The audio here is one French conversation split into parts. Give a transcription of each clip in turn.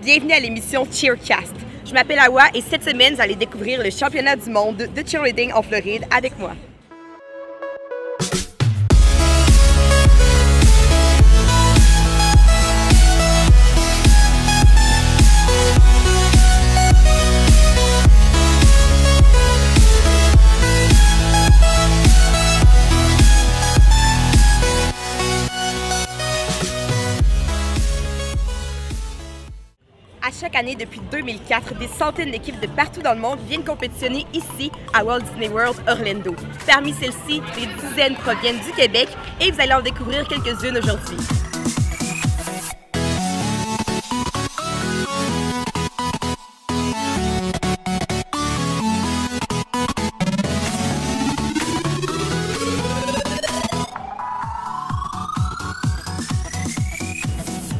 Bienvenue à l'émission Cheercast. Je m'appelle Awa et cette semaine, vous allez découvrir le championnat du monde de cheerleading en Floride avec moi. À chaque année, depuis 2004, des centaines d'équipes de partout dans le monde viennent compétitionner ici à Walt Disney World Orlando. Parmi celles-ci, des dizaines proviennent du Québec et vous allez en découvrir quelques-unes aujourd'hui.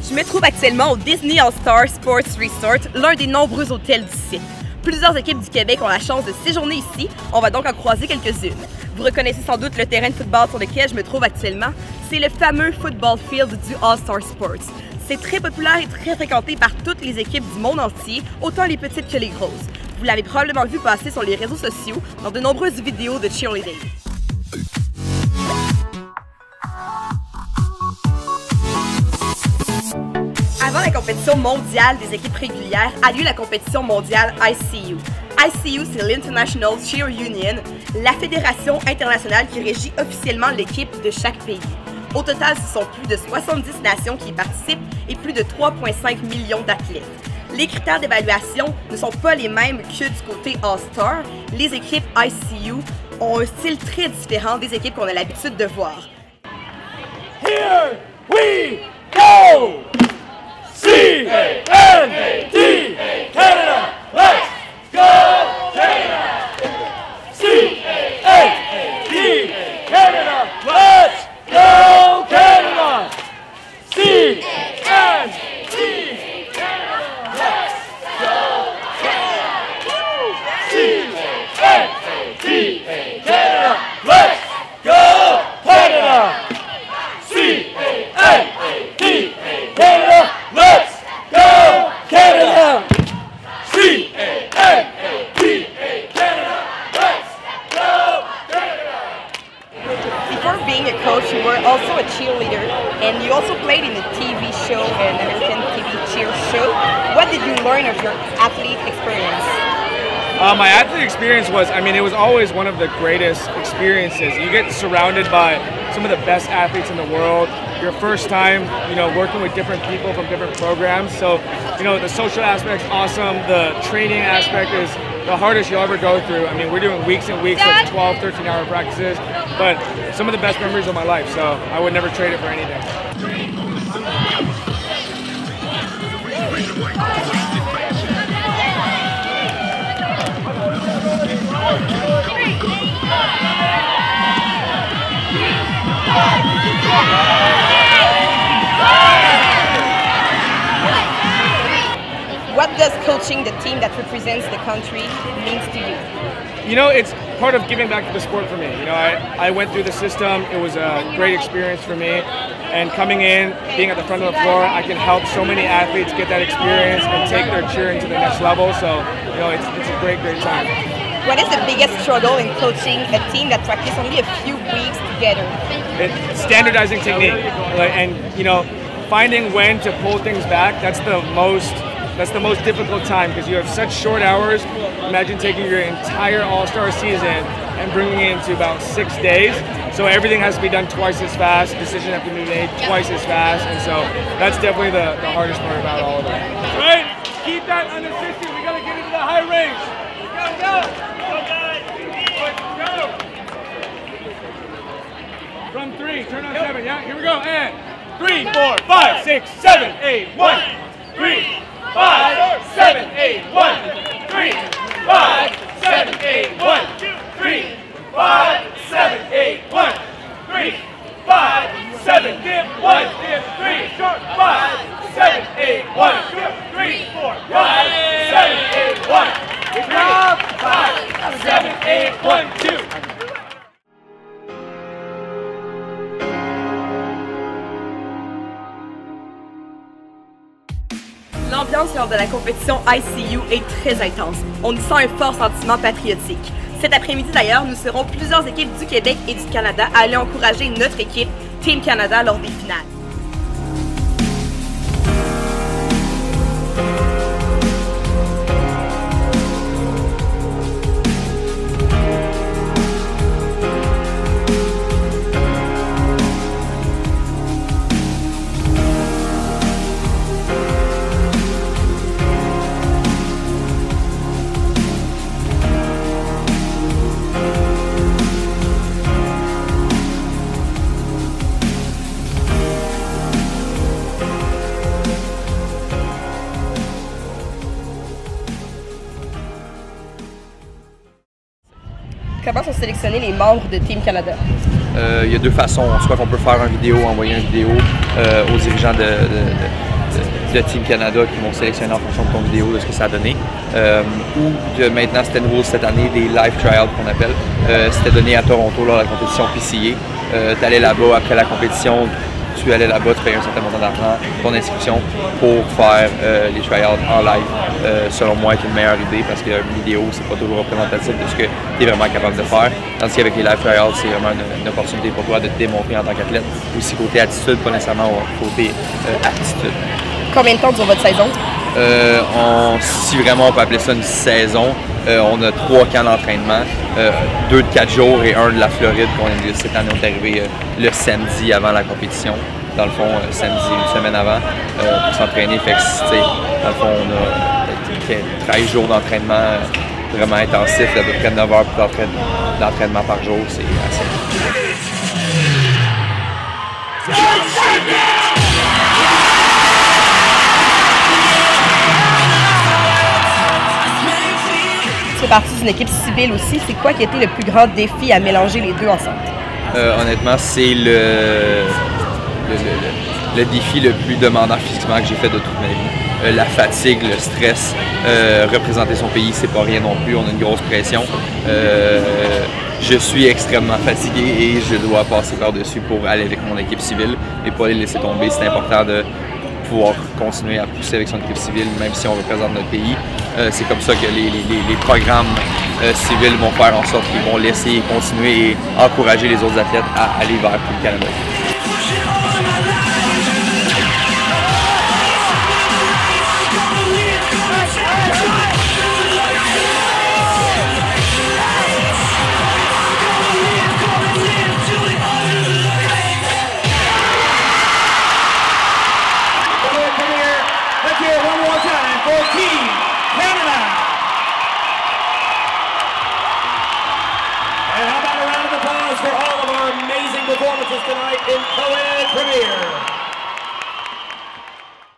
Je me trouve actuellement au Disney All-Star Sports Resort, l'un des nombreux hôtels du site. Plusieurs équipes du Québec ont la chance de séjourner ici, on va donc en croiser quelques-unes. Vous reconnaissez sans doute le terrain de football sur lequel je me trouve actuellement. C'est le fameux football field du All-Star Sports. C'est très populaire et très fréquenté par toutes les équipes du monde entier, autant les petites que les grosses. Vous l'avez probablement vu passer sur les réseaux sociaux dans de nombreuses vidéos de cheerleading. Avant la compétition mondiale des équipes régulières a lieu la compétition mondiale ICU. ICU, c'est l'International Cheer Union, la fédération internationale qui régit officiellement l'équipe de chaque pays. Au total, ce sont plus de 70 nations qui y participent et plus de 3,5 millions d'athlètes. Les critères d'évaluation ne sont pas les mêmes que du côté All-Star. Les équipes ICU ont un style très différent des équipes qu'on a l'habitude de voir. Here we go! C-A-N-A-D, Canada, let's go Canada! C-A-N-A-D, Canada, let's go Canada! C-A-N-A-D, Canada, let's go Canada! C-A-N-A-D, Canada, let's go Canada! C-A-N-A-D, Canada, let's go Canada! C-A-N-A-D, Canada, let's go Canada! Before being a coach, you were also a cheerleader, and you also played in a TV show, an American TV cheer show. What did you learn of your athlete experience? My athlete experience was, it was always one of the greatest experiences. You get surrounded by some of the best athletes in the world. Your first time, working with different people from different programs. So, the social aspect's awesome. The training aspect is the hardest you'll ever go through. We're doing weeks and weeks of 12, 13-hour practices, but some of the best memories of my life. So I would never trade it for anything. What does coaching the team that represents the country means to you? It's part of giving back to the sport for me. I went through the system. It was a great experience for me. And coming in, being at the front of the floor, I can help so many athletes get that experience and take their cheering to the next level. So, it's a great, great time. What is the biggest struggle in coaching a team that practice only a few weeks together? It's standardizing technique, and finding when to pull things back. That's the most difficult time because you have such short hours. Imagine taking your entire All-Star season and bringing it into about 6 days. So everything has to be done twice as fast. Decisions have to be made twice as fast, and so that's definitely the hardest part about all of it. Right? Keep that under 50. We gotta get into the high range. Go, go! Go, guys! Go! From 3, turn on 7, yeah? Here we go, and 3, 4, 5, 6, 7, 8, 1, 3, 5, 7, 8, 1, 3, 5, 7, 8, 1, 3, 5, 7, 8, 1, 3, 5, 7, give 1, give 3, 5, 7, 8, 1, 3, 4, 5, 7, 8, 1, 3, 5, 7, 8, 1, 2. L'ambiance lors de la compétition ICU est très intense. On y sent un fort sentiment patriotique. Cet après-midi d'ailleurs, nous serons plusieurs équipes du Québec et du Canada à aller encourager notre équipe, Team Canada, lors des finales. Comment sont sélectionnés les membres de Team Canada? Il y a deux façons. Soit qu'on peut faire une vidéo, envoyer une vidéo aux dirigeants de Team Canada qui vont sélectionner en fonction de ton vidéo, de ce que ça a donné. Maintenant, c'était nouveau cette année, des live trials qu'on appelle. C'était donné à Toronto lors de la compétition PCA. Tu allais là-bas après la compétition. Tu allais là-bas, tu payais un certain montant d'argent, ton inscription pour faire les tryouts en live, selon moi, est une meilleure idée parce qu'une vidéo, c'est pas toujours représentatif de ce que tu es vraiment capable de faire. Tandis qu'avec les live tryouts, c'est vraiment une opportunité pour toi de te démontrer en tant qu'athlète. Aussi côté attitude, pas nécessairement côté aptitude. Combien de temps dure votre saison? Si vraiment on peut appeler ça une saison, on a 3 camps d'entraînement, 2 de 4 jours et 1 de la Floride. Cette année, on est arrivé le samedi avant la compétition. Dans le fond, samedi, une semaine avant, pour s'entraîner. Fait que, dans le fond, on a 13 jours d'entraînement vraiment intensif, à peu près 9 heures d'entraînement par jour. C'est assez. Tu fais partie d'une équipe civile aussi. C'est quoi qui a été le plus grand défi à mélanger les deux ensemble? Honnêtement, c'est le défi le plus demandant physiquement que j'ai fait de toute ma vie. La fatigue, le stress, représenter son pays, c'est pas rien non plus. On a une grosse pression. Je suis extrêmement fatigué et je dois passer par-dessus pour aller avec mon équipe civile et pas les laisser tomber. C'est important de pouvoir continuer à pousser avec son équipe civile, même si on représente notre pays. C'est comme ça que les programmes civils vont faire en sorte qu'ils vont laisser continuer et encourager les autres athlètes à aller vers Team Canada. And how about a round of applause for all of our amazing performances tonight in Co-Ed Premier.